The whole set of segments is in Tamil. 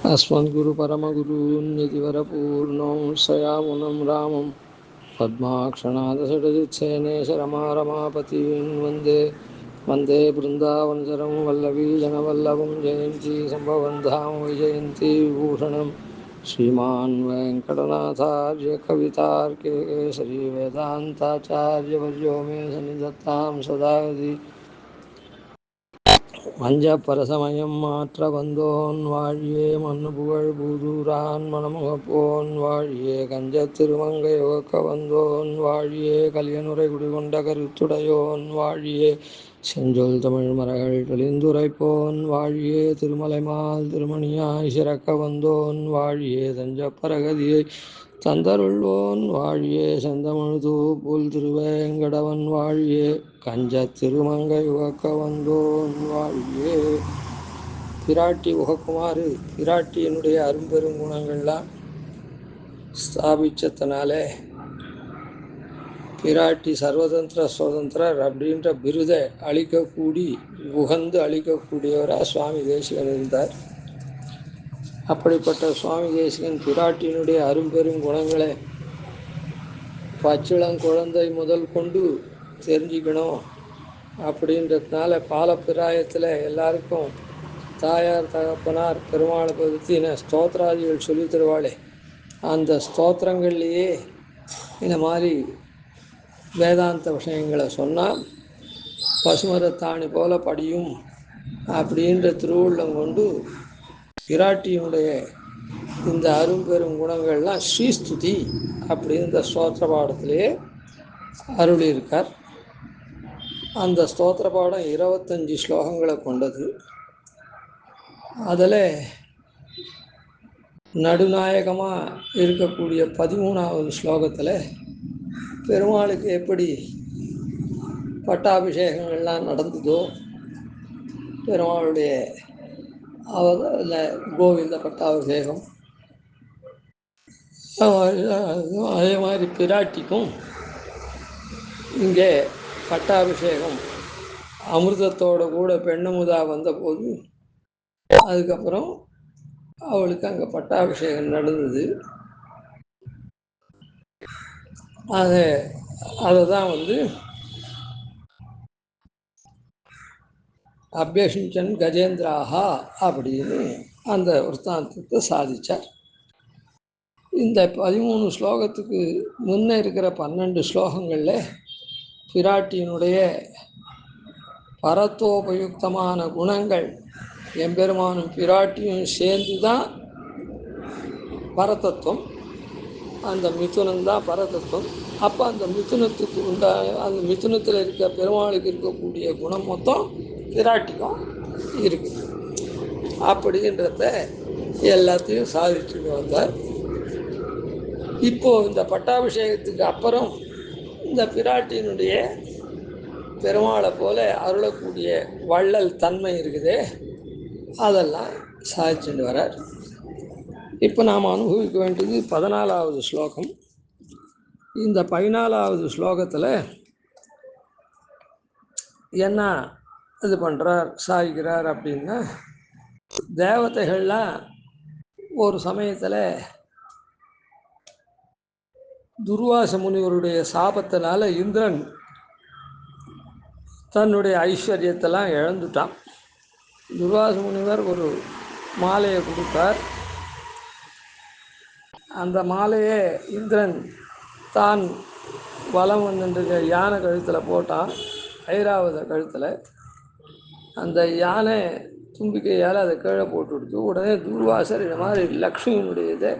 अस्मद्गुरुपरमगुरून्यतिवरपूर्णं सयामुनं रामं पद्माक्षणादषडजित्सेनेशरमारमापतीन् वन्दे वन्दे बृन्दावनचरं वल्लवीजनवल्लभं जयन्ती सम्भवं धाम वैजयन्ती विभूषणं श्रीमान् वेङ्कटनाथार्य कवितार्के केसरी वेदान्ताचार्यवर्यो मे सन्निधत्तां सदा हृदि மஞ்சப்பரசமயம் மாற்ற வந்தோன் வாழியே மண்ணு புகழ் பூதூரான் மணமுகப்போன் வாழியே கஞ்சத் திருமங்கை உகக்க வந்தோன் வாழியே கலியனுரை குடிகொண்ட கருத்துடையோன் வாழியே செஞ்சொல் தமிழ் மரகள் தெளிந்துரைப்போன் வாழியே திருமலைமால் திருமணியாய் சிறக்க வந்தோன் வாழியே தஞ்சப்பரகதியை தந்தருள்வோன் வாழியே செந்தமிழ்தூ புல் திருவேங்கடவன் வாழியே கஞ்ச திருமங்கை உகக்க வந்தோன் வாழியே. பிராட்டி உகக்குமாறு பிராட்டியினுடைய அரும்பெரும் குணங்கள்லாம் ஸ்தாபிச்சத்தினாலே பிராட்டி சர்வதந்திர சுதந்திரர் அப்படின்ற விருதை அளிக்கக்கூடி உகந்து அளிக்கக்கூடியவராக சுவாமி தேசிகன் இருந்தார். அப்படிப்பட்ட சுவாமி தேசிகன் பிராட்டியினுடைய அரும்பெரும் குணங்களை பச்சிளங்குழந்தை முதல் கொண்டு தெரிஞ்சுக்கணும் அப்படின்றதுனால பாலப்பிராயத்தில் எல்லாருக்கும் தாயார் தகப்பனார் பெருமாளை பற்றின ஸ்தோத்திராதிகள் சொல்லி தருவாளே, அந்த ஸ்தோத்திரங்கள்லேயே இந்த மாதிரி வேதாந்த விஷயங்களை சொன்னால் பசுமரத்தாணி போல படியும் அப்படின்ற திருவுள்ளம் கொண்டு பிராட்டியினுடைய இந்த அரும்பெரும் குணங்கள்லாம் ஸ்ரீஸ்துதி அப்படின்ற ஸ்தோத்திர பாடத்திலேயே அருளியிருக்கார். அந்த ஸ்தோத்திர பாடம் 25 ஸ்லோகங்களை கொண்டது. அதில் நடுநாயகமாக இருக்கக்கூடிய 13வது ஸ்லோகத்தில் பெருமாளுக்கு எப்படி பட்டாபிஷேகங்கள்லாம் நடந்ததோ, பெருமாளுடைய கோவிந்த பட்டாபிஷேகம் அதே மாதிரி பிராட்டிக்கும் இங்கே பட்டாபிஷேகம் அமிர்தத்தோடு கூட பெண்ணமுதா வந்தபோது அதுக்கப்புறம் அவளுக்கு அங்கே பட்டாபிஷேகம் நடந்தது. அதை தான் அபியசிஞ்சன் கஜேந்திராஹா அப்படின்னு அந்த விற்த்தாந்தத்தை சாதித்தார். இந்த 13 ஸ்லோகத்துக்கு முன்னே இருக்கிற 12 ஸ்லோகங்களில் பிராட்டியினுடைய பரத்தோபயுக்தமான குணங்கள் எம்பெருமானும் பிராட்டியும் சேர்ந்து தான் பரதத்துவம், அந்த மிதுனம்தான் பரதத்துவம். அப்போ அந்த மிதுனத்துக்கு அந்த மிதுனத்தில் இருக்க பெருமாளுக்கு இருக்கக்கூடிய குணம் மொத்தம் பிராட்டிக்கும் இருக்குது. அப்படின்றத எல்லாத்தையும் சாதிச்சுட்டு வந்தார். இப்போது இந்த பட்டாபிஷேகத்துக்கு அப்புறம் இந்த பிராட்டியினுடைய பெருமாளை போல அருளக்கூடிய வள்ளல் தன்மை இருக்குது, அதெல்லாம் சாதிச்சுட்டு வரார். இப்போ நாம் அனுபவிக்க வேண்டியது 14வது ஸ்லோகம். இந்த 14வது ஸ்லோகத்தில் என்ன இது பண்ணுறார் சாதிக்கிறார் அப்படின்னா, தேவதைகள்லாம் ஒரு சமயத்தில் துர்வாச முனிவருடைய சாபத்தினால இந்திரன் தன்னுடைய ஐஸ்வர்யத்தெல்லாம் இழந்துட்டான். துர்வாச முனிவர் ஒரு மாலையை கொடுத்தார். அந்த மாலையை இந்திரன் தான் வலம் வந்துட்டு யானை கழுத்தில் போட்டான், ஐராவத கழுத்தில். அந்த யானை தும்பிக்கையால் அதை கீழே போட்டு கொடுத்து உடனே துர்வாசர் இந்த மாதிரி லக்ஷ்மியினுடையதை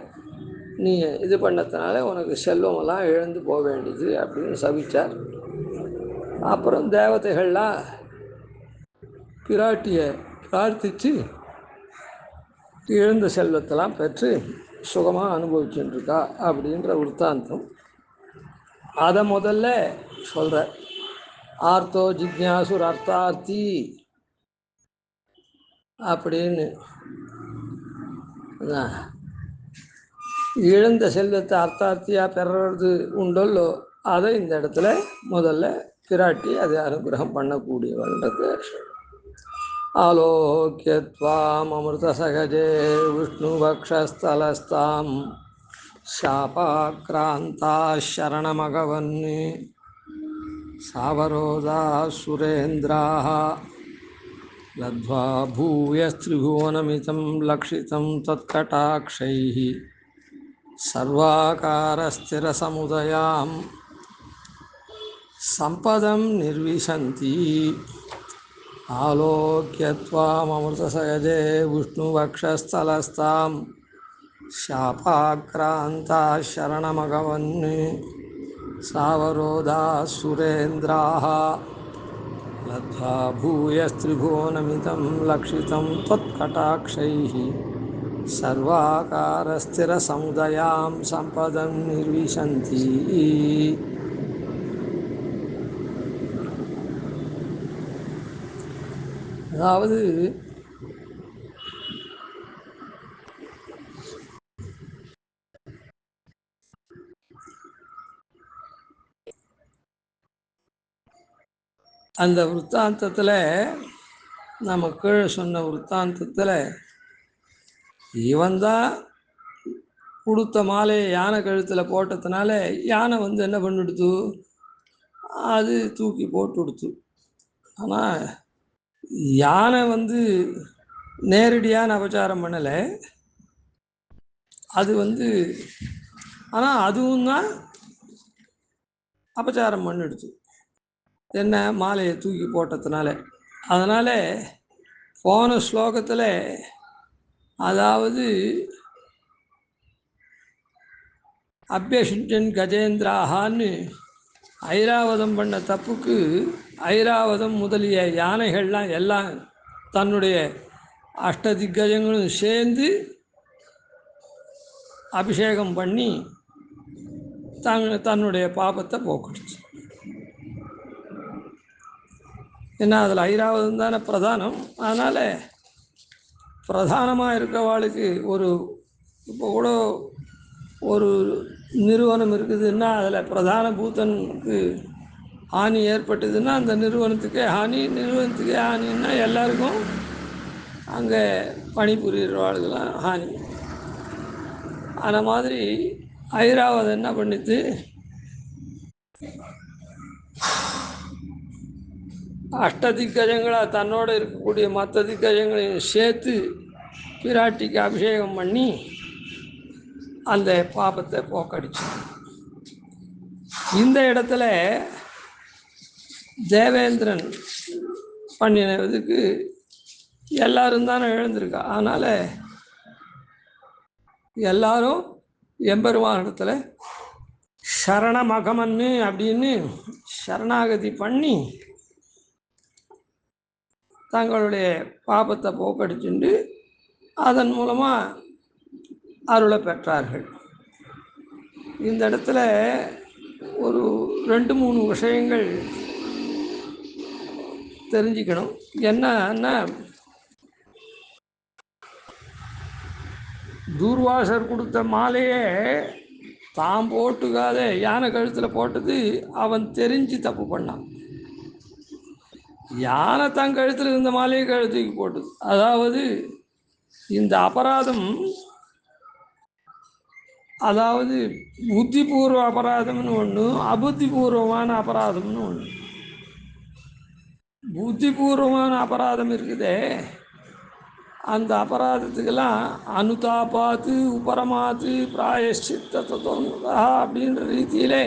நீ இது பண்ணதுனால உனக்கு செல்வமெல்லாம் இழந்து போக வேண்டியது அப்படின்னு சபித்தார். அப்புறம் தேவதைகள்லாம் பிராட்டியை பிரார்த்தித்து இழந்த செல்வத்தெல்லாம் பெற்று சுகமாக அனுபவிச்சுட்டுருக்கா அப்படின்ற விற்த்தாந்தம். அதை முதல்ல சொல்கிறார். ஆர்த்தோ ஜிக்ஞாசுர் அர்த்தார்த்தி அப்படின்னு இழந்த செல்வத்தை அர்த்தார்த்தியாக பெறுறது உண்டல்லோ, அதை இந்த இடத்துல முதல்ல பிராட்டி அதை அனுகிரகம் பண்ணக்கூடியவன்றது. आलोक्य त्वामृतसहजे विष्णुवक्षस्थलस्तां शापाक्रान्ताः शरणमगवन् सावरोधाः सुरेन्द्राः लब्ध्वा भूयस्त्रिभुवनमितं लक्षितं तत्कटाक्षैः सर्वाकारस्थिरसमुदयां सम्पदं निर्विशन्ति आलोक्य त्वामृतसहजे विष्णुवक्षस्थलस्तां शापाक्रान्ताः शरणमगवन् सावरोधाः सुरेन्द्राः लब्ध्वा भूयस्त्रिभुवनमितं लक्षितं त्वत्कटाक्षैः सर्वाकारस्थिरसमुदयां सम्पदं निर्विशन्ति. அதாவது அந்த விற்த்தாந்தத்தில் நம்ம கீழே சொன்ன விற்த்தாந்தத்தில் இவன்தான் கொடுத்த மாலையை யானை கழுத்தில் போட்டதுனால யானை என்ன பண்ணிடுத்து, அது தூக்கி போட்டு கொடுத்து. ஆனால் யானை நேரடியான அபச்சாரம் பண்ணலை, அது ஆனால் அதுவும் தான் அபச்சாரம் பண்ணிடுச்சு, என்ன மாலையை தூக்கி போட்டதுனால. அதனால் போன ஸ்லோகத்தில் அதாவது அபியசிஞ்சன் கஜேந்திராகான்னு ஐராவதம் பண்ண தப்புக்கு ஐராவதம் முதலிய யானைகள்லாம் எல்லாம் தன்னுடைய அஷ்டதிக்கஜங்களும் சேர்ந்து அபிஷேகம் பண்ணி தன்னுடைய பாபத்தை போக்கிடுச்சு. ஏன்னா அதில் ஐராவதம் தானே பிரதானம். அதனால் பிரதானமாக இருக்கிறவாளுக்கு இப்போ கூட ஒரு நிறுவனம் இருக்குதுன்னா அதில் பிரதான பூத்தனுக்கு ஹானி ஏற்பட்டதுன்னா அந்த நிறுவனத்துக்கே ஹானின்னா எல்லாருக்கும் அங்கே பணிபுரிகிறவாளுக்கெல்லாம் ஹானி. அந்த மாதிரி ஐராவதம் என்ன பண்ணிட்டு அஷ்டதிக்கஜங்களாக தன்னோடு இருக்கக்கூடிய மற்ற திக்கஜங்களையும் சேர்த்து பிராட்டிக்கு அபிஷேகம் பண்ணி அந்த பாபத்தை போக்கடிச்சு. இந்த இடத்துல தேவேந்திரன் பண்ணினதுக்கு எல்லாரும் தானே எழுந்திருக்கா. அதனால் எல்லாரும் எம்பெருமானிடத்தில் சரணமகமன்னு அப்படின்னு சரணாகதி பண்ணி தங்களுடைய பாபத்தை போக்கடிச்சுண்டு அதன் மூலமாக அருளை பெற்றார்கள். இந்த இடத்துல ஒரு 2-3 விஷயங்கள் தெரிஞ்சுக்கணும். என்னன்னா, தூர்வாசர் கொடுத்த மாலையே தான் போட்டுக்காத யானை கழுத்தில் போட்டது அவன் தெரிஞ்சு தப்பு பண்ணான். யானை தன் கழுத்தில் இருந்த மாலையை கழுத்துக்கு போட்டது. அதாவது இந்த அபராதம், அதாவது புத்திபூர்வ அபராதம்னு ஒன்று, அபுத்திபூர்வமான அபராதம்னு ஒன்று. புத்திபூர்வமான அபராதம் இருக்குதே, அந்த அபராதத்துக்கெல்லாம் அனுதாபாத்து உபரமாத்து பிராயஷ்சித்தா அப்படின்ற ரீதியிலே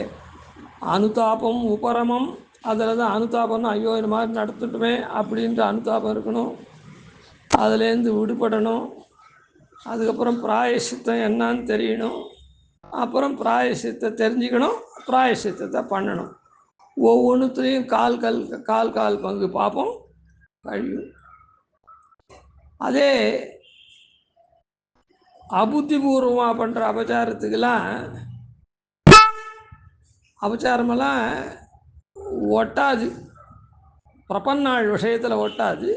அனுதாபம் உபரமம், அதில் தான் அனுதாபம்னா ஐயோ இந்த மாதிரி நடத்துட்டுமே அப்படின்ற அனுதாபம் இருக்கணும், அதுலேருந்து விடுபடணும். அதுக்கப்புறம் பிராயஷ்சித்தம் என்னான்னு தெரியணும், அப்புறம் பிராயஷ்சித்தை தெரிஞ்சுக்கணும், பிராயஷ்சித்தத்தை பண்ணணும். ஒவ்வொன்றுத்துலேயும் கால் பங்கு பாப்போம் கழியும். அதே அபுத்திபூர்வமாக பண்ணுற அபச்சாரமெல்லாம் ஒட்டாது. பிரபன்னாள் விஷயத்தில் ஒட்டாது,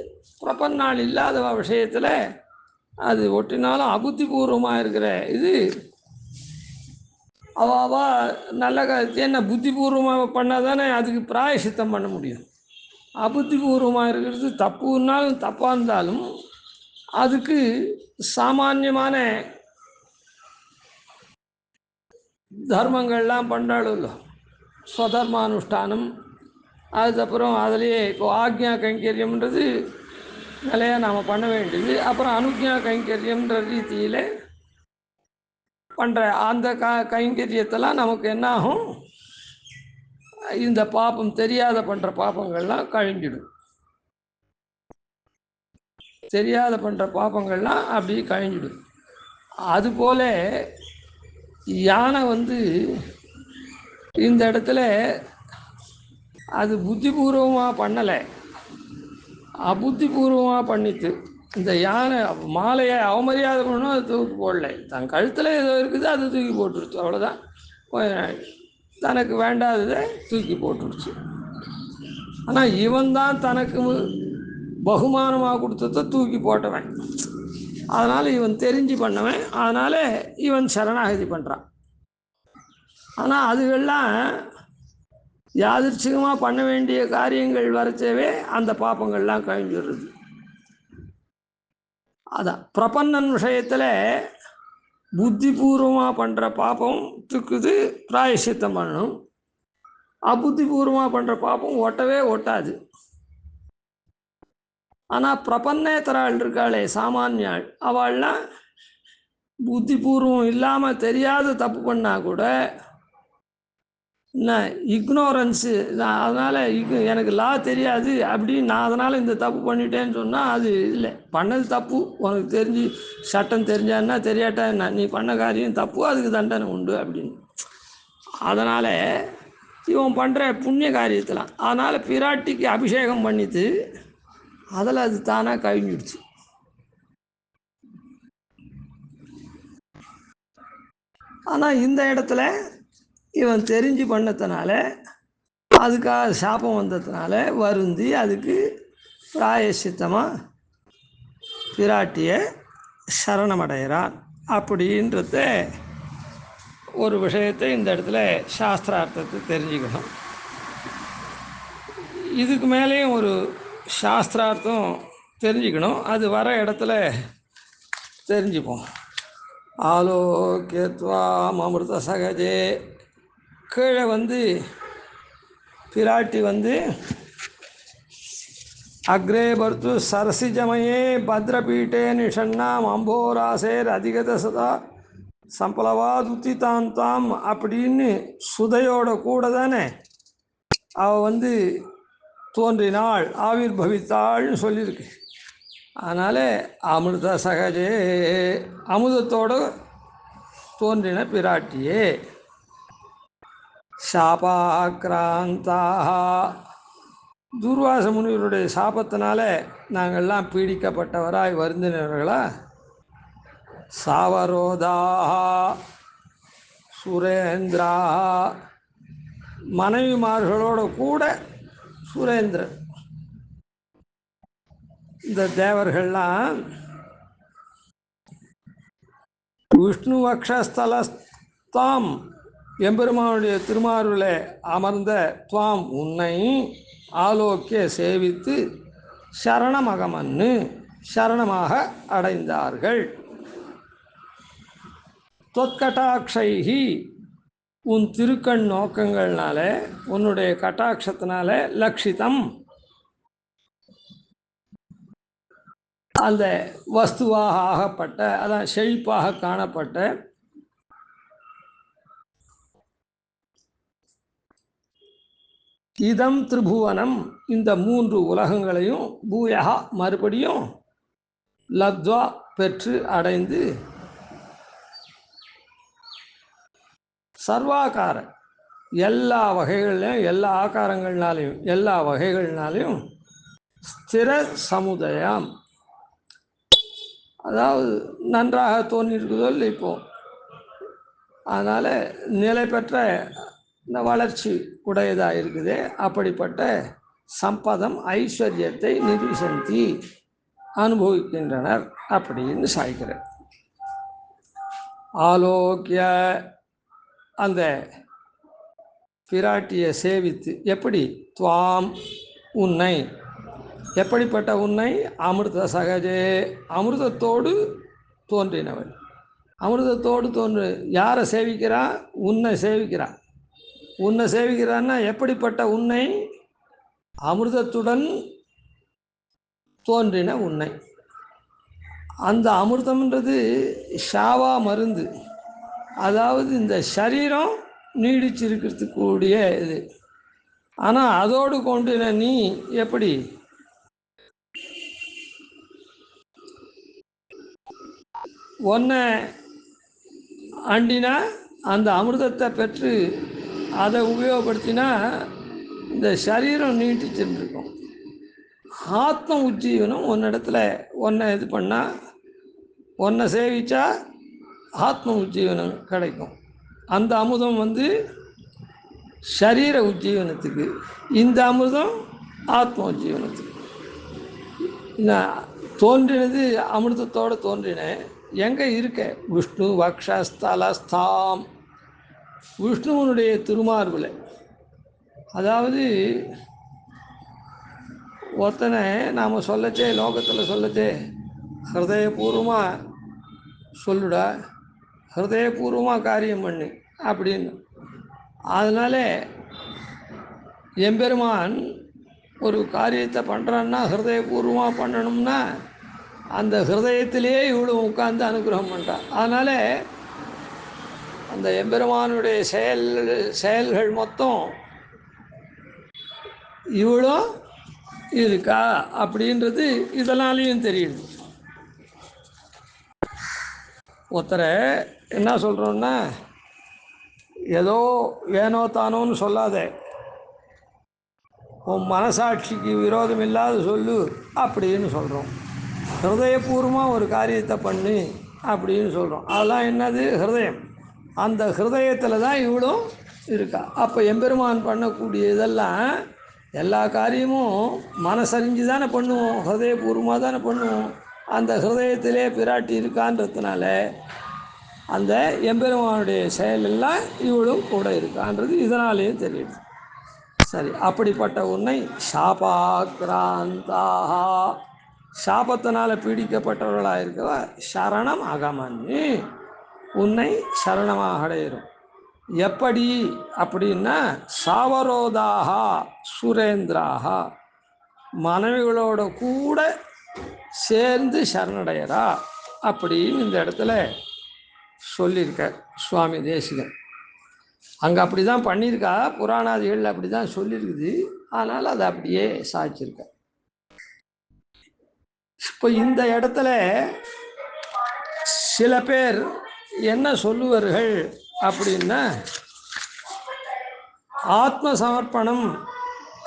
பிரபன்னாள் இல்லாத விஷயத்தில் அது ஒட்டினாலும் அபுத்திபூர்வமாக இருக்கிற இது அவா நல்ல என்ன புத்திபூர்வமாக பண்ணால் தானே அதுக்கு பிராயசித்தம் பண்ண முடியும். அபுத்திபூர்வமாக இருக்கிறது தப்புன்னாலும் தப்பாக இருந்தாலும் அதுக்கு சாமானியமான தர்மங்கள்லாம் பண்ணுறாளுல்ல, ஸ்வதர்மானுஷ்டானம். அதுக்கப்புறம் அதுலேயே இப்போது ஆக்ஞா கைங்கரியம்ன்றது நிலையாக நாம் பண்ண வேண்டியது. அப்புறம் அனுக்ஞா கைங்கரியம்ன்ற ரீதியில் பண்ணுற அந்த கைங்கரியத்தெல்லாம் நமக்கு என்ன ஆகும், இந்த பாப்பம் தெரியாத பண்ணுற பாப்பங்கள்லாம் கழிஞ்சிடும். தெரியாத பண்ணுற பாப்பங்கள்லாம் அப்படி கழிஞ்சிடும். அதுபோல் யானை இந்த இடத்துல அது புத்திபூர்வமாக பண்ணலை, அபுத்திபூர்வமாக பண்ணித்து. இந்த யானை மாலையை அவமரியாதை பண்ணணும், அது தூக்கி போடலை. தன் கழுத்தில் ஏதோ இருக்குது, அதை தூக்கி போட்டுருச்சு, அவ்வளோதான். தனக்கு வேண்டாததை தூக்கி போட்டுடுச்சு. ஆனால் இவன் தான் தனக்கு பகுமானமாக கொடுத்ததை தூக்கி போட்டவன். அதனால் இவன் தெரிஞ்சு பண்ணவன், அதனால் இவன் சரணாகதி பண்ணுறான். ஆனால் அதுகள்லாம் யாதிர்ச்சிகமாக பண்ண வேண்டிய காரியங்கள் வரைச்சவே அந்த பாப்பங்கள்லாம் கழிஞ்சிடுறது. அதான் பிரபன்னன் விஷயத்தில் புத்திபூர்வமாக பண்ணுற பாப்பம் தூக்குது, பிராயசித்தம் பண்ணணும். அபுத்திபூர்வமாக பண்ணுற பாப்பம் ஒட்டவே ஒட்டாது. ஆனால் பிரபன்னேத்தராள் இருக்காளே, சாமானியாள், அவள்லாம் புத்திபூர்வம் இல்லாமல் தெரியாத தப்பு பண்ணால் கூட என்ன இக்னோரன்ஸு, அதனால் எனக்கு லா தெரியாது அப்படின்னு நான் அதனால் இந்த தப்பு பண்ணிட்டேன்னு சொன்னால் அது இல்லை. பண்ணது தப்பு, உனக்கு தெரிஞ்சு சட்டம் தெரிஞ்சான்னா தெரியாட்டா என்ன, நீ பண்ண காரியம் தப்பு, அதுக்கு தண்டனை உண்டு அப்படின்னு. அதனால் இவன் பண்ணுற புண்ணிய காரியத்தெலாம், அதனால் பிராட்டிக்கு அபிஷேகம் பண்ணிட்டு அதில் அது தானாக கழிஞ்சிடுச்சு. ஆனால் இந்த இடத்துல இவன் தெரிஞ்சு பண்ணதுனால, அதுக்காக சாபம் வந்ததுனால வருந்தி அதுக்கு பிராயசித்தமாக பிராட்டியை சரணமடைகிறான். அப்படின்றத ஒரு விஷயத்தை இந்த இடத்துல சாஸ்திரார்த்தத்தை தெரிஞ்சுக்கணும். இதுக்கு மேலேயும் ஒரு சாஸ்திரார்த்தம் தெரிஞ்சுக்கணும், அது வர இடத்துல தெரிஞ்சுப்போம். ஆலோக்கியத்வாம் அமிர்த சகஜே, கீழே பிராட்டி அக்ரே பர்த்து சரசிஜமயே பத்ரபீட்டே நிஷன்னாம் அம்போராசேர் அதிகத சதா சம்பளவாதுத்திதாந்தாம் அப்படின்னு சுதையோட கூட தானே அவள் தோன்றினாள், ஆவிர் பவித்தாள்னு சொல்லியிருக்கு. அதனால் அமிர்த சகஜே, அமுதத்தோடு தோன்றின பிராட்டியே. சாபாக்ராந்தாக, துர்வாச முனிவருடைய சாபத்தினால நாங்கள்லாம் பீடிக்கப்பட்டவராய் வருந்தினவர்களா. சாவரோதாக சுரேந்திரா, மனைவிமார்களோடு கூட சுரேந்திரன், இந்த தேவர்கள்லாம் விஷ்ணு வக்ஷஸ்தலஸ்தாம், எம்பெருமானுடைய திருமார்பிலே அமர்ந்த துவாம், உன்னை ஆலோக்கிய சேவித்து சரணமகமன்னு சரணமாக அடைந்தார்கள். தொற்கட்டாட்சைகி, உன் திருக்கண் நோக்கங்கள்னால, உன்னுடைய கட்டாட்சத்தினால, லக்ஷிதம், அந்த வஸ்துவாக ஆகப்பட்ட, அதான் செழிப்பாக காணப்பட்ட இதம் திரிபுவனம், இந்த 3 உலகங்களையும் பூயகா மறுபடியும் லப்த்வா பெற்று அடைந்து, சர்வாகார எல்லா வகைகள்லையும், எல்லா ஆகாரங்கள்னாலையும், எல்லா வகைகள்னாலையும் ஸ்திர சமுதாயம், அதாவது நன்றாக தோன்றியிருக்குதோ இல்லை இப்போ, அதனால் நிலை பெற்ற இந்த வளர்ச்சி உடையதாக இருக்குது. அப்படிப்பட்ட சம்பதம் ஐஸ்வர்யத்தை நிர்விசந்தி அனுபவிக்கின்றனர் அப்படின்னு சாய்க்கிறார். ஆலோக்கிய, அந்த பிராட்டியை சேவித்து, எப்படி துவாம் உன்னை. எப்படிப்பட்ட உன்னை? அமிர்த சகஜே, அமிர்தத்தோடு தோன்றினவன். அமிர்தத்தோடு தோன்று யாரை சேவிக்கிறான்? உன்னை சேவிக்கிறான். உன்னை சேவிக்கிறான்னா எப்படிப்பட்ட உன்னை? அமிர்தத்துடன் தோன்றின உன்னை. அந்த அமிர்தம்ன்றது ஷாவா மருந்து, அதாவது இந்த சரீரம் நீடிச்சிருக்கிறதுக்கு கூடிய இது. ஆனால் அதோடு கொண்டின நீ எப்படி? ஒன்றை அண்டினா அந்த அமிர்தத்தை பெற்று அதை உபயோகப்படுத்தினா இந்த சரீரம் நீட்டிச்சுருக்கும். ஆத்ம உஜ்ஜீவனம் ஒன்னிடத்துல ஒன்றை இது பண்ணால், ஒன்றை சேவிச்சா ஆத்ம உஜ்ஜீவனம் கிடைக்கும். அந்த அமுதம் சரீர உஜ்ஜீவனத்துக்கு, இந்த அமிர்தம் ஆத்ம உஜ்ஜீவனத்துக்கு. நான் தோன்றினது அமிர்தத்தோடு தோன்றினேன். எங்கே இருக்க? விஷ்ணு வக்ஷஸ்தலஸ்தாம், விஷ்ணுவனுடைய திருமார்பில். அதாவது ஒருத்தனை நாம் சொல்லச்சே, லோகத்தில் சொல்லச்சே, ஹிருதயபூர்வமாக சொல்லுடா, ஹிருதயபூர்வமாக காரியம் பண்ணு அப்படின்னு. அதனால் எம்பெருமான் ஒரு காரியத்தை பண்ணுறான்னா ஹிருதயபூர்வமாக பண்ணணும்னா அந்த ஹிருதயத்திலேயே இவ்வளோ உட்கார்ந்து அனுகிரகம் பண்ணுறான். அதனால் அந்த எம்பெருமானுடைய செயல்கள் மொத்தம் இவ்வளோ இருக்கா அப்படின்றது இதனாலேயும் தெரியுது. ஒருத்தரை என்ன சொல்கிறோன்னா, ஏதோ ஏனோ தானோன்னு சொல்லாத, உன் மனசாட்சிக்கு விரோதம் இல்லாத சொல்லு அப்படின்னு சொல்கிறோம். ஹிருதயபூர்வமாக ஒரு காரியத்தை பண்ணு அப்படின்னு சொல்கிறோம். அதெல்லாம் என்னது? ஹிருதயம். அந்த ஹிருதயத்தில் தான் இவ்வளோ இருக்கா. அப்போ எம்பெருமான் பண்ணக்கூடிய இதெல்லாம் எல்லா காரியமும் மனசறிஞ்சு தானே பண்ணுவோம், ஹிருதயபூர்வமாக தானே பண்ணுவோம். அந்த ஹிருதயத்திலே பிராட்டி இருக்கான்றதுனால அந்த எம்பெருமானுடைய செயலெல்லாம் இவ்வளோ கூட இருக்கான்றது இதனாலேயும் தெரியுது. சரி, அப்படிப்பட்ட உன்னை சாபாக்ராந்தாக, சாபத்தினால் பீடிக்கப்பட்டவர்களாக இருக்கவ சரணம் அகமன்னு, உன்னை சரணமாக அடையிறோம். எப்படி அப்படின்னா, சாவரோதாக சுரேந்திராக, மனைவிகளோட கூட சேர்ந்து சரணடையரா அப்படின்னு இந்த இடத்துல சொல்லியிருக்க சுவாமி தேசிகன். அங்கே அப்படி தான் பண்ணியிருக்கா, புராணாதிகளில் அப்படி தான் சொல்லியிருக்குது. ஆனால் அதை அப்படியே சாய்ச்சிருக்க. இப்போ இந்த இடத்துல சில பேர் என்ன சொல்லுவார்கள் அப்படின்னா, ஆத்ம சமர்ப்பணம்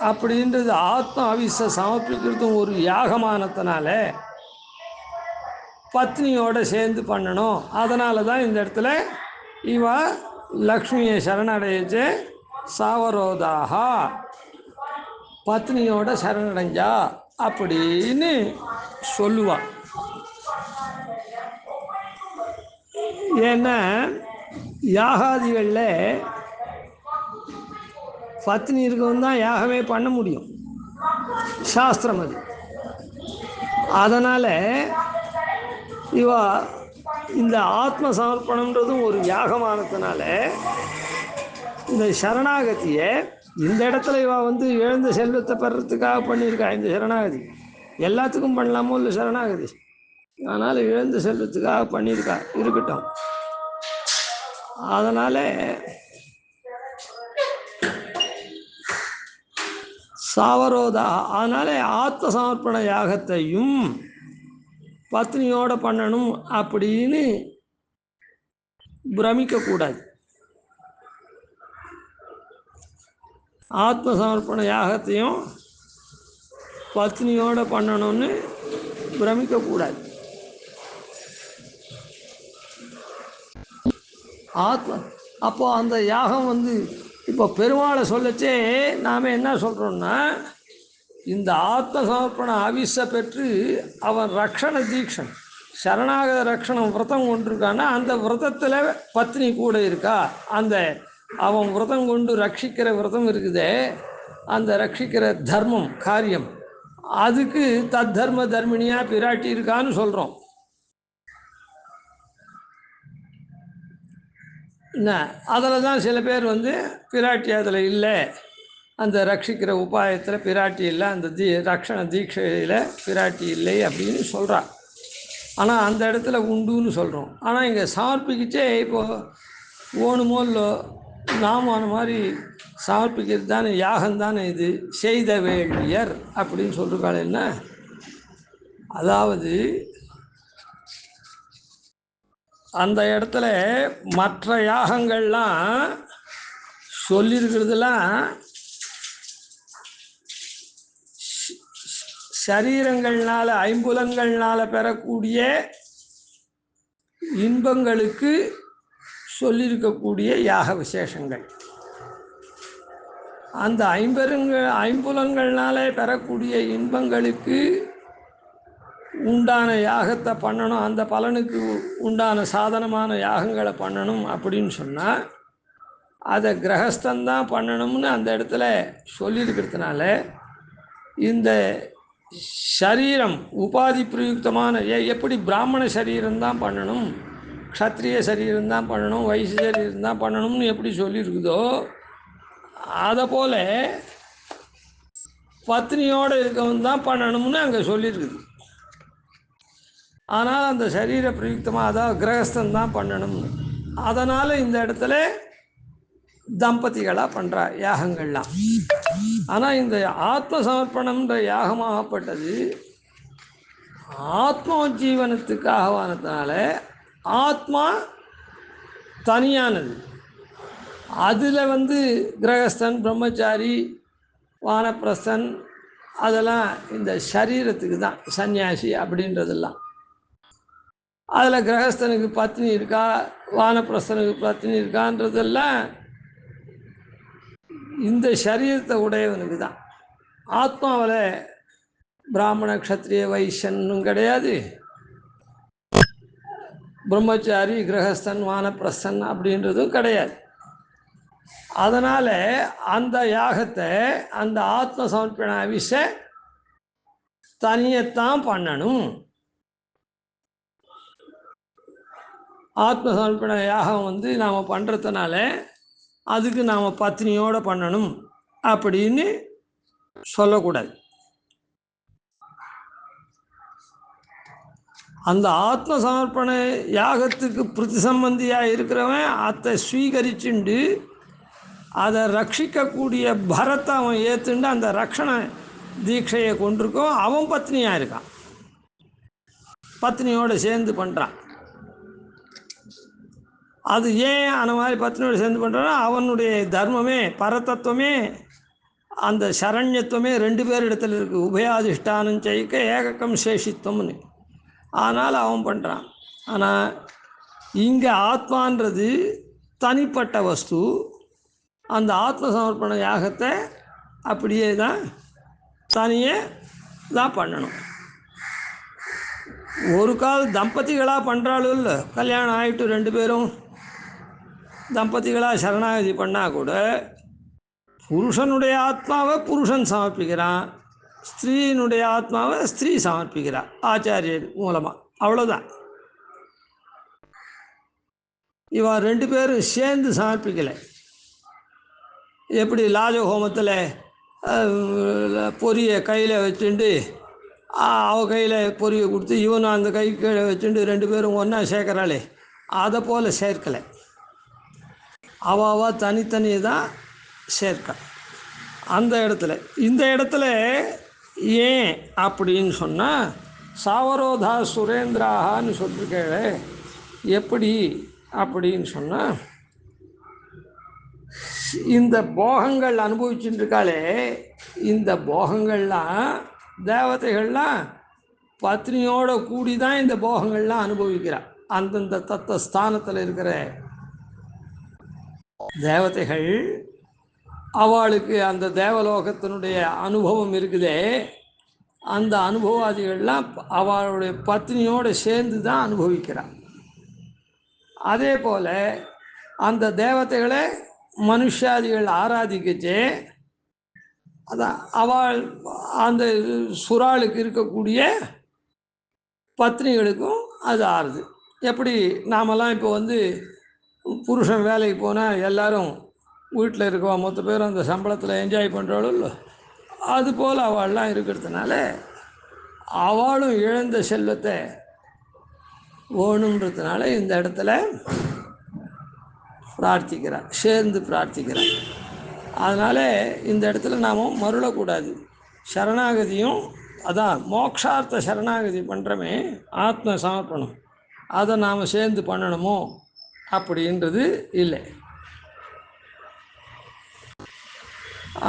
அப்படின்றது, ஆத்ம அவிச சமர்ப்பிக்கிறதும் ஒரு யாகமானத்தினால பத்னியோடு சேர்ந்து பண்ணணும். அதனால தான் இந்த இடத்துல இவா லக்ஷ்மியை சரணடைச்சு சாவரோதாக பத்னியோட சரணடைஞ்சா அப்படின்னு சொல்லுவாள். ஏன்னா யாகாதிகளில் பத்னி இருக்கவும் தான் யாகமே பண்ண முடியும், சாஸ்திரம் அது. அதனால் இவா இந்த ஆத்ம சமர்ப்பணம்ன்றதும் ஒரு யாகமானதுனால இந்த சரணாகதியை இந்த இடத்துல இவா எழுந்த செல்வத்தை பெறத்துக்காக பண்ணியிருக்கா. இந்த சரணாகதி எல்லாத்துக்கும் பண்ணலாமோ இல்லை சரணாகதி, அதனால் எழுந்த செல்வத்துக்காக பண்ணியிருக்கா, இருக்கட்டும். அதனால் சாவரோதா, அதனால் ஆத்ம சமர்ப்பண யாகத்தையும் பத்னியோடு பண்ணணும் அப்படின்னு பிரமிக்கக்கூடாது. ஆத்ம சமர்ப்பண யாகத்தையும் பத்னியோடு பண்ணணும்னு பிரமிக்கக்கூடாது. அப்போ அந்த யாகம் இப்போ பெருமாளை சொல்லச்சே நாம் என்ன சொல்கிறோன்னா, இந்த ஆத்ம சமர்ப்பண அவிசை பெற்று அவன் ரக்ஷண தீக்ஷன் சரணாகத ரக்ஷணம் விரதம் கொண்டிருக்கான்னா, அந்த விரதத்தில் பத்னி கூட இருக்கா. அந்த அவன் விரதம் கொண்டு ரட்சிக்கிற விரதம் இருக்குதே, அந்த ரட்சிக்கிற தர்மம் காரியம், அதுக்கு தர்ம தர்மிணியாக பிராட்டி இருக்கான்னு சொல்கிறோம். என்ன அதில் தான் சில பேர் வந்து பிராட்டி அதில் இல்லை, அந்த ரட்சிக்கிற உபாயத்தில் பிராட்டி இல்லை, அந்த ரக்ஷண தீட்சையில் பிராட்டி இல்லை அப்படின்னு சொல்கிறார். ஆனால் அந்த இடத்துல உண்டுன்னு சொல்கிறோம். ஆனால் இங்கே சமர்ப்பிக்கிச்சே இப்போது ஓணுமோ இல்லை நாம் அந்த மாதிரி சமர்ப்பிக்கிறது தானே யாகம் தானே இது, செய்த வேள்வியர் அப்படின்னு சொல்லிருக்காள். என்ன அதாவது அந்த இடத்துல மற்ற யாகங்கள்லாம் சொல்லியிருக்கிறதுலாம் சரீரங்கள்னால ஐம்புலன்கள்னால பெறக்கூடிய இன்பங்களுக்கு சொல்லியிருக்கக்கூடிய யாக விசேஷங்கள். அந்த ஐம்புலன்கள்னால பெறக்கூடிய இன்பங்களுக்கு உண்டான யாகத்தை பண்ணணும், அந்த பலனுக்கு உண்டான சாதனமான யாகங்களை பண்ணணும் அப்படின்னு சொன்னால் அதை கிரகஸ்தந்தான் பண்ணணும்னு அந்த இடத்துல சொல்லியிருக்கிறதுனால இந்த சரீரம் உபாதி பிரயுக்தமான எப்படி பிராமண சரீரம்தான் பண்ணணும், க்ஷத்ரிய சரீரம்தான் பண்ணணும், வைசிய சரீரம்தான் பண்ணணும்னு எப்படி சொல்லியிருக்குதோ அதை போல் பத்னியோடு இருக்கவன் தான் பண்ணணும்னு அங்கே சொல்லியிருக்குது. ஆனால் அந்த சரீர பிரயுக்தமாக அதாவது கிரகஸ்தன் தான் பண்ணணும்னு, அதனால் இந்த இடத்துல தம்பதிகளாக பண்ணுறா யாகங்கள்லாம். ஆனால் இந்த ஆத்ம சமர்ப்பணம்ன்ற யாகமாகப்பட்டது ஆத்ம ஜீவனத்துக்காகவானதுனால ஆத்மா தனியானது. அதில் வந்து கிரகஸ்தன் பிரம்மச்சாரி வானப்பிரஸ்தன் அதெல்லாம் இந்த சரீரத்துக்கு தான் சன்னியாசி அப்படின்றதெல்லாம். அதில் கிரகஸ்தனுக்கு பத்னி இருக்கா வானப்பிரஸ்தனுக்கு பத்னி இருக்கான்றதெல்லாம் இந்த சரீரத்தை உடையவனுக்கு தான். ஆத்மாவில் பிராமண க்ஷத்ரிய வைஷ்யனும் கிடையாது, பிரம்மச்சாரி கிரகஸ்தன் வானப்பிரஸ்தன் அப்படின்றதும் கிடையாது. அதனால் அந்த யாகத்தை அந்த ஆத்ம சமர்ப்பண அவிஷ தனியத்தான் பண்ணணும். ஆத்ம சமர்ப்பண யாகம் வந்து நாம் பண்ணுறதுனால அதுக்கு நாம் பத்னியோடு பண்ணணும் அப்படின்னு சொல்லக்கூடாது. அந்த ஆத்ம சமர்ப்பண யாகத்துக்கு பிரதிசம்பந்தியாக இருக்கிறவன் அதை ஸ்வீகரிச்சுண்டு அதை ரட்சிக்கக்கூடிய பரத்தை அவன் ஏற்றுண்டு அந்த ரக்ஷண தீட்சையை கொண்டிருக்கோம், அவன் பத்னியாக இருக்கான், பத்னியோடு சேர்ந்து பண்ணுறான். அது ஏன் அந்த மாதிரி பத்னியோடு சேர்ந்து பண்ணுறான்னா அவனுடைய தர்மமே பரதத்துவமே அந்த சரண்யத்துவமே ரெண்டு பேர் இடத்துல இருக்குது. உபயாதிஷ்டானம் செய்க ஏகக்கம் சேஷித்துவம்னு. ஆனால் அவன் பண்ணுறான். ஆனால் இங்கே ஆத்மான்றது தனிப்பட்ட வஸ்து. அந்த ஆத்ம சமர்ப்பண யாகத்தை அப்படியே தான் தனியே தான் பண்ணணும். ஒரு கால் தம்பதிகளாக பண்ணுறாலும் இல்லை, கல்யாணம் ஆகிட்டு ரெண்டு பேரும் தம்பதிகளாக சரணாகதி பண்ணால் கூட புருஷனுடைய ஆத்மாவை புருஷன் சமர்ப்பிக்கிறான், ஸ்திரீனுடைய ஆத்மாவை ஸ்திரீ சமர்ப்பிக்கிறான் ஆச்சாரியர் மூலமாக, அவ்வளோதான். இவன் ரெண்டு பேரும் சேர்ந்து சமர்ப்பிக்கலை. எப்படி லாஜஹோமத்தில் பொரியை கையில் வச்சுட்டு அவ கையில் பொரியை கொடுத்து இவனும் அந்த கை கீழே வச்சுட்டு ரெண்டு பேரும் ஒன்றா சேர்க்குறாளே, அதை போல் சேர்க்கலை. அவ தனித்தனியே தான் சேர்க்க. அந்த இடத்துல இந்த இடத்துல ஏன் அப்படின்னு சொன்னால் சாவரோதா சுரேந்திராகான்னு சொல்லியிருக்கே. எப்படி அப்படின்னு சொன்னால் இந்த போகங்கள் அனுபவிச்சுட்டு இருக்காளே, இந்த போகங்கள்லாம் தேவதைகள்லாம் பத்னியோட கூடி தான் இந்த போகங்கள்லாம் அனுபவிக்கிறாள். அந்தந்த தத்துவ ஸ்தானத்தில் இருக்கிற தேவதைகள் அவளுக்கு அந்த தேவலோகத்தினுடைய அனுபவம் இருக்குதே, அந்த அனுபவாதிகள்லாம் அவளுடைய பத்னியோடு சேர்ந்து தான் அனுபவிக்கிறாள். அதே போல் அந்த தேவதைகளை மனுஷாதிகள் ஆராதிக்கச்சே அதான் அவள் அந்த சுறாளுக்கு இருக்கக்கூடிய பத்னிகளுக்கும் அது ஆறுது. எப்படி நாமெல்லாம் இப்போ வந்து புருஷன் வேலைக்கு போனால் எல்லாரும் வீட்டில் இருக்கோம் மொத்த பேரும் அந்த சம்பளத்தில் என்ஜாய் பண்ணுறாலும் இல்லை, அதுபோல் அவள்லாம் இருக்கிறதுனால அவளும் இழந்த செல்வத்தை வேணுன்றதுனால இந்த இடத்துல பிரார்த்திக்கிறார், சேர்ந்து பிரார்த்திக்கிறார். அதனால் இந்த இடத்துல நாம் மருளக்கூடாது. சரணாகதியும் அதான் மோக்ஷார்த்த சரணாகதி பண்ணுறமே ஆத்ம சமர்ப்பணம், அதை நாம் சேர்ந்து பண்ணணுமோ அப்படின்றது இல்லை.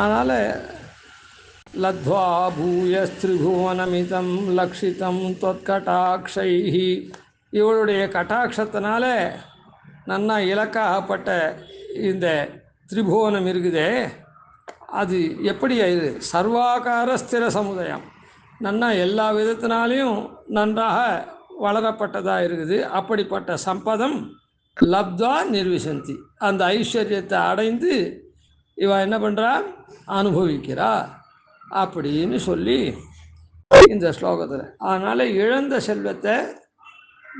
அதனால் லத்வா பூயஸ்திரிபுவனமிதம் லக்ஷிதம் தொற்கட்டாட்சை, இவளுடைய கட்டாட்சத்தினால நன்னா இலக்காகப்பட்ட இந்த திரிபுவனம் இருக்குதே, அது எப்படி இது சர்வாகார ஸ்திர சமுதாயம், நன்னா எல்லா விதத்தினாலையும் நன்றாக வளரப்பட்டதாக இருக்குது. அப்படிப்பட்ட சம்பதம் லப்தா நிர்விசந்தி, அந்த ஐஸ்வர்யத்தை அடைந்து இவ என்ன பண்ணுறா, அனுபவிக்கிறா அப்படின்னு சொல்லி இந்த ஸ்லோகத்தில். அதனால் இழந்த செல்வத்தை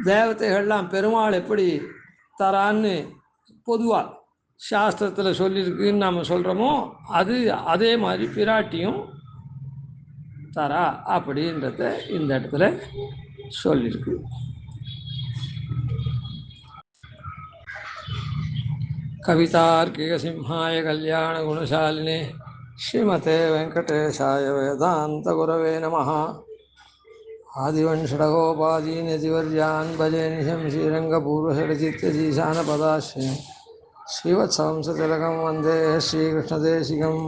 தேவதைகள்லாம் பெருமாள் எப்படி தரான்னு பொதுவாக சாஸ்திரத்தில் சொல்லியிருக்குன்னு நாம் சொல்கிறோமோ அது அதே மாதிரி பிராட்டியும் தரா அப்படின்றத இந்த இடத்துல சொல்லியிருக்கு. கவிதார்க்கிக சிம்ஹாய கல்யாண குணசாலினே ஸ்ரீமதே வெங்கடேஷாய வேதாந்த குரவே நமः. ஆதிவன்ஷடகோபாதீனதிவர்யான் பஜே நிஷம் ஸ்ரீரங்கபூர்வஷடச்சித்யதீசானபதாஸ்ரயம் ஸ்ரீவத்சவம்சதிலகம் வந்தே ஸ்ரீகிருஷ்ணதேசிகம்.